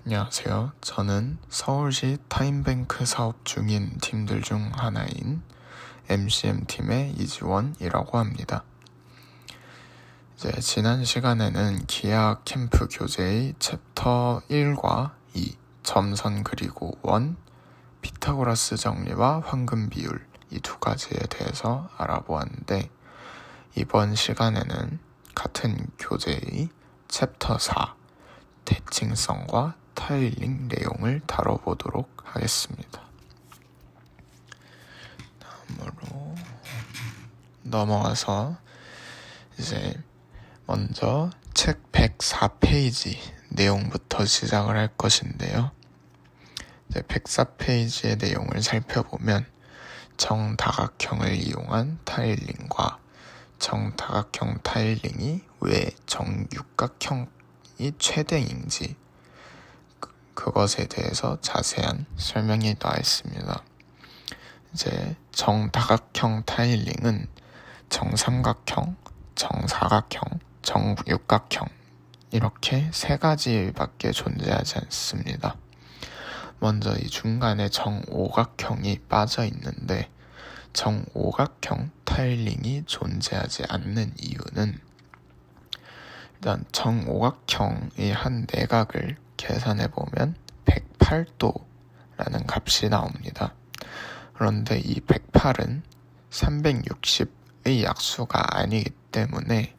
안녕하세요. 저는 서울시 타임뱅크 사업 중인 팀들 중 하나인 MCM팀의 이지원이라고 합니다. 지난 시간에는 기하 캠프 교재의 챕터 1과 2, 점선 그리고 원, 피타고라스 정리와 황금 비율 이 두 가지에 대해서 알아보았는데 이번 시간에는 같은 교재의 챕터 4, 대칭성과 타일링 내용을 다뤄보도록 하겠습니다. 다음으로 넘어가서 먼저 책 104페이지 내용부터 시작을 할 것인데요. 104페이지의 내용을 살펴보면 정다각형을 이용한 타일링과 정다각형 타일링이 왜 정육각형이 최대인지 그것에 대해서 자세한 설명이 나와 있습니다. 정다각형 타일링은 정삼각형, 정사각형, 정육각형 이렇게 세 가지밖에 존재하지 않습니다. 먼저 이 중간에 정오각형이 빠져 있는데 정오각형 타일링이 존재하지 않는 이유는 일단 정오각형의 한 내각을 계산해보면 108도라는 값이 나옵니다. 그런데 이 108은 360의 약수가 아니기 때문에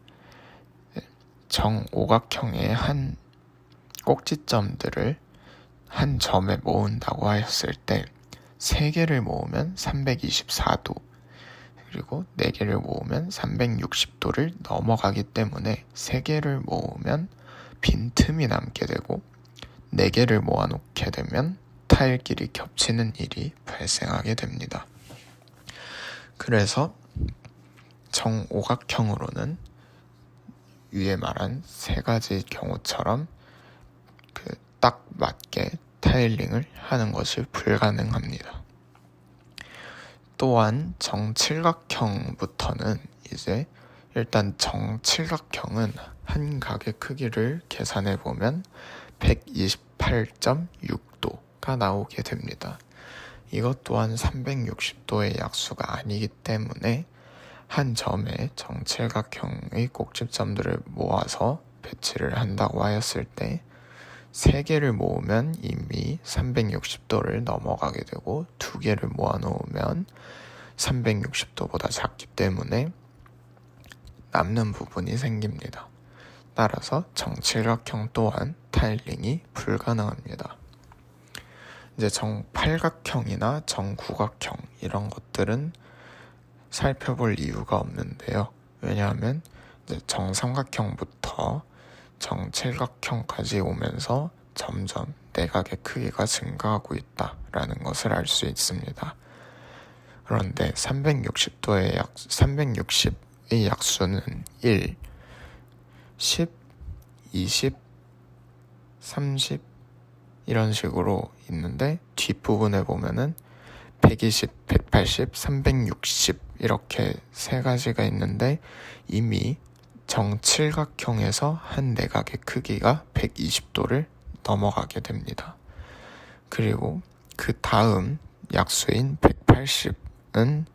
정오각형의 한 꼭지점들을 한 점에 모은다고 하였을 때 3개를 모으면 324도 그리고 4개를 모으면 360도를 넘어가기 때문에 3개를 모으면 빈틈이 남게 되고 4개를 모아놓게 되면 타일끼리 겹치는 일이 발생하게 됩니다. 그래서 정오각형으로는 위에 말한 세 가지 경우처럼 딱 맞게 타일링을 하는 것이 불가능합니다. 또한 정칠각형부터는 일단 정칠각형은 한 각의 크기를 계산해보면 128.6도가 나오게 됩니다. 이것 또한 360도의 약수가 아니기 때문에 한 점에 정칠각형의 꼭지점들을 모아서 배치를 한다고 하였을 때 3개를 모으면 이미 360도를 넘어가게 되고 2개를 모아놓으면 360도보다 작기 때문에 남는 부분이 생깁니다. 따라서 정칠각형 또한 타일링이 불가능합니다. 정팔각형이나 정구각형 이런 것들은 살펴볼 이유가 없는데요. 왜냐하면 정삼각형부터 정칠각형까지 오면서 점점 내각의 크기가 증가하고 있다라는 것을 알 수 있습니다. 그런데 360의 약수는 1, 10, 20, 30 이런 식으로 있는데 뒷부분에 보면은 120, 180, 360 이렇게 세 가지가 있는데 이미 정칠각형에서 한 내각의 크기가 120도를 넘어가게 됩니다. 그리고 그 다음 약수인 180은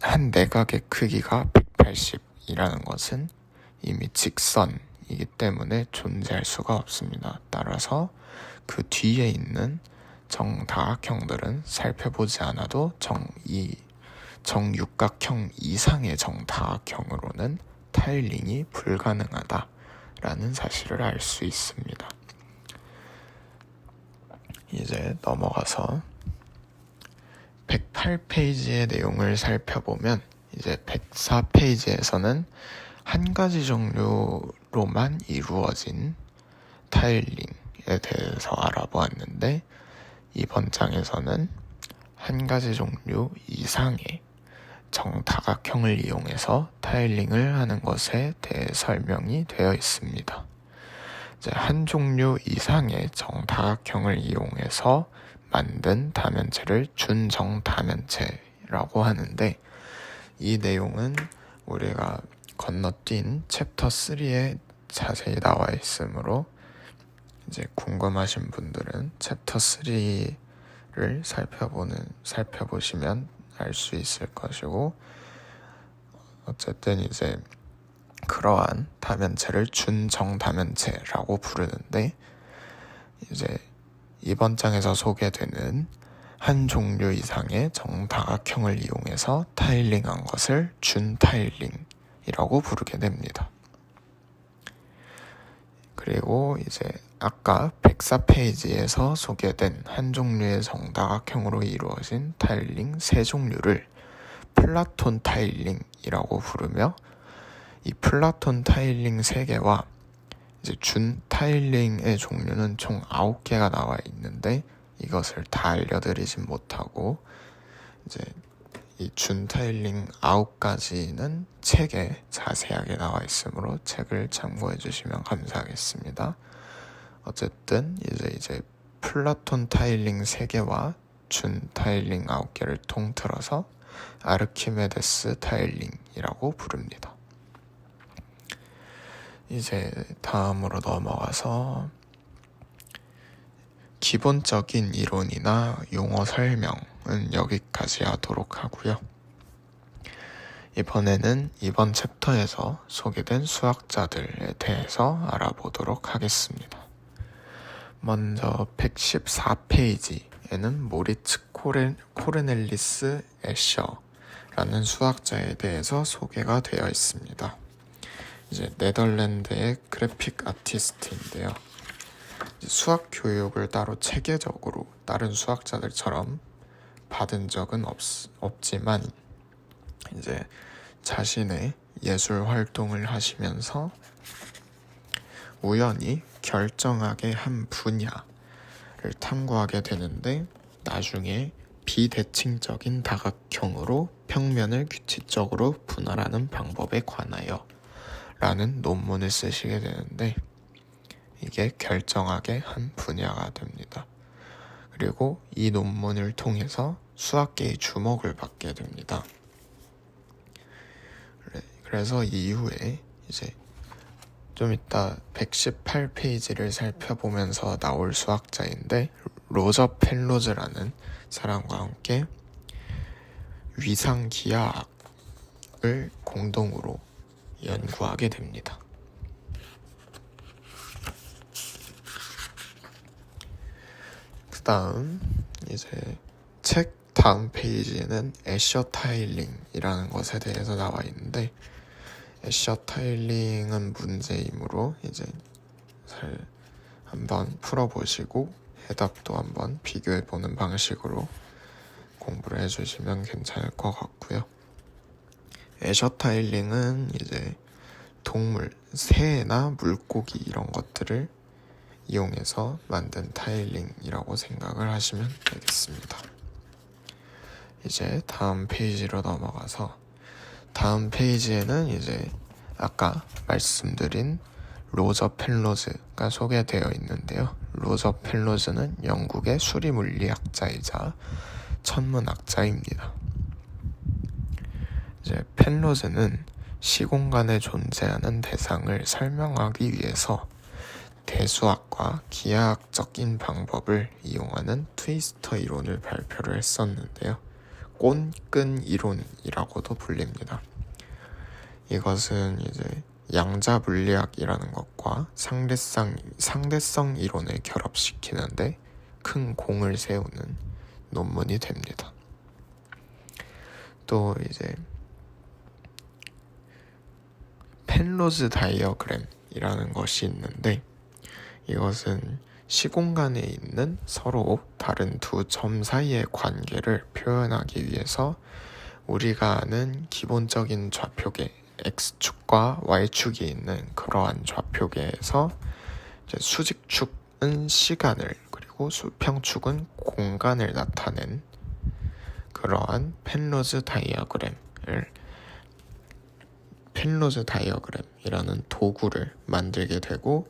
한 내각의 크기가 180이라는 것은 이미 직선이기 때문에 존재할 수가 없습니다. 따라서 그 뒤에 있는 정다각형들은 살펴보지 않아도 정육각형 이상의 정다각형으로는 타일링이 불가능하다라는 사실을 알 수 있습니다. 넘어가서 108페이지의 내용을 살펴보면 104페이지에서는 한 가지 종류로만 이루어진 타일링에 대해서 알아보았는데 이번 장에서는 한 가지 종류 이상의 정다각형을 이용해서 타일링을 하는 것에 대해 설명이 되어 있습니다. 한 종류 이상의 정다각형을 이용해서 만든 다면체를 준정다면체라고 하는데 이 내용은 우리가 건너뛴 챕터 3에 자세히 나와 있으므로 이제 궁금하신 분들은 챕터 3를 살펴보시면 알 수 있을 것이고, 어쨌든 이제 그러한 다면체를 준정다면체라고 부르는데, 이제 이번 장에서 소개되는 한 종류 이상의 정다각형을 이용해서 타일링한 것을 준타일링이라고 부르게 됩니다. 그리고 이제 아까 104페이지에서 소개된 한 종류의 정다각형으로 이루어진 타일링 세 종류를 플라톤 타일링이라고 부르며, 이 플라톤 타일링 3개와 이제 준 타일링의 종류는 총 9개가 나와 있는데, 이것을 다 알려드리진 못하고, 이제 이 준 타일링 9가지는 책에 자세하게 나와 있으므로 책을 참고해 주시면 감사하겠습니다. 어쨌든 이제 플라톤 타일링 3개와 준 타일링 9개를 통틀어서 아르키메데스 타일링이라고 부릅니다. 이제 다음으로 넘어가서 기본적인 이론이나 용어 설명은 여기까지 하도록 하고요. 이번에는 이번 챕터에서 소개된 수학자들에 대해서 알아보도록 하겠습니다. 먼저 114페이지에는 모리츠 코르넬리스 애셔라는 수학자에 대해서 소개가 되어 있습니다. 이제 네덜란드의 그래픽 아티스트인데요. 수학 교육을 따로 체계적으로 다른 수학자들처럼 받은 적은 없지만, 이제 자신의 예술 활동을 하시면서 우연히 결정하게 한 분야를 탐구하게 되는데, 나중에 비대칭적인 다각형으로 평면을 규칙적으로 분할하는 방법에 관하여 라는 논문을 쓰시게 되는데, 이게 결정하게 한 분야가 됩니다. 그리고 이 논문을 통해서 수학계의 주목을 받게 됩니다. 그래서 이후에 이제 좀 이따 118페이지를 살펴보면서 나올 수학자인데, 로저 펠로즈라는 사람과 함께 위상기하학을 공동으로 연구하게 됩니다. 그 다음 이제 책 다음 페이지에는 애셔 타일링이라는 것에 대해서 나와 있는데, 애셔 타일링은 문제이므로 이제 잘 한번 풀어보시고 해답도 한번 비교해보는 방식으로 공부를 해주시면 괜찮을 것 같고요. 애셔 타일링은 이제 동물, 새나 물고기 이런 것들을 이용해서 만든 타일링이라고 생각을 하시면 되겠습니다. 이제 다음 페이지로 넘어가서, 다음 페이지에는 이제 아까 말씀드린 로저 펠로즈가 소개되어 있는데요. 로저 펠로즈는 영국의 수리물리학자이자 천문학자입니다. 이제 펠로즈는 시공간에 존재하는 대상을 설명하기 위해서 대수학과 기하학적인 방법을 이용하는 트위스터 이론을 발표를 했었는데요. 꼰끈 이론이라고도 불립니다. 이것은 이제 양자 물리학이라는 것과 상대성 이론을 결합시키는데 큰 공을 세우는 논문이 됩니다. 또 이제 펠로즈 다이어그램이라는 것이 있는데, 이것은 시공간에 있는 서로 다른 두 점 사이의 관계를 표현하기 위해서 우리가 아는 기본적인 좌표계 X축과 Y축이 있는 그러한 좌표계에서 이제 수직축은 시간을, 그리고 수평축은 공간을 나타낸 그러한 펠로즈 다이어그램이라는 도구를 만들게 되고,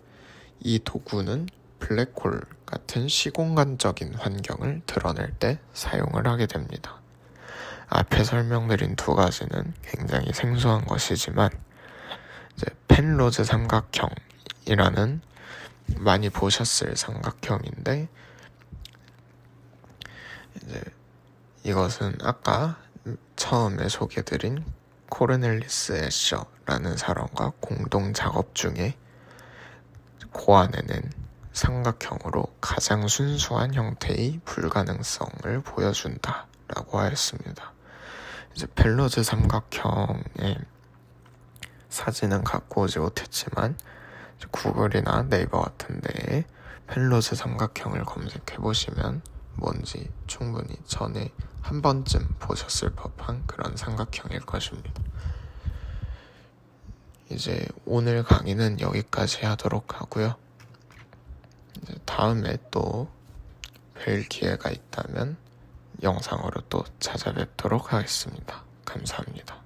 이 도구는 블랙홀 같은 시공간적인 환경을 드러낼 때 사용을 하게 됩니다. 앞에 설명드린 두 가지는 굉장히 생소한 것이지만, 이제 펠로즈 삼각형이라는 많이 보셨을 삼각형인데, 이제 이것은 아까 처음에 소개드린 코르넬리스 애셔라는 사람과 공동 작업 중에 고안해낸 삼각형으로 가장 순수한 형태의 불가능성을 보여준다라고 하였습니다. 이제 펠로즈 삼각형의 사진은 갖고 오지 못했지만 구글이나 네이버 같은 데에 펠로즈 삼각형을 검색해 보시면 뭔지 충분히 전에 한 번쯤 보셨을 법한 그런 삼각형일 것입니다. 이제 오늘 강의는 여기까지 하도록 하고요. 이제 다음에 또 뵐 기회가 있다면 영상으로 또 찾아뵙도록 하겠습니다. 감사합니다.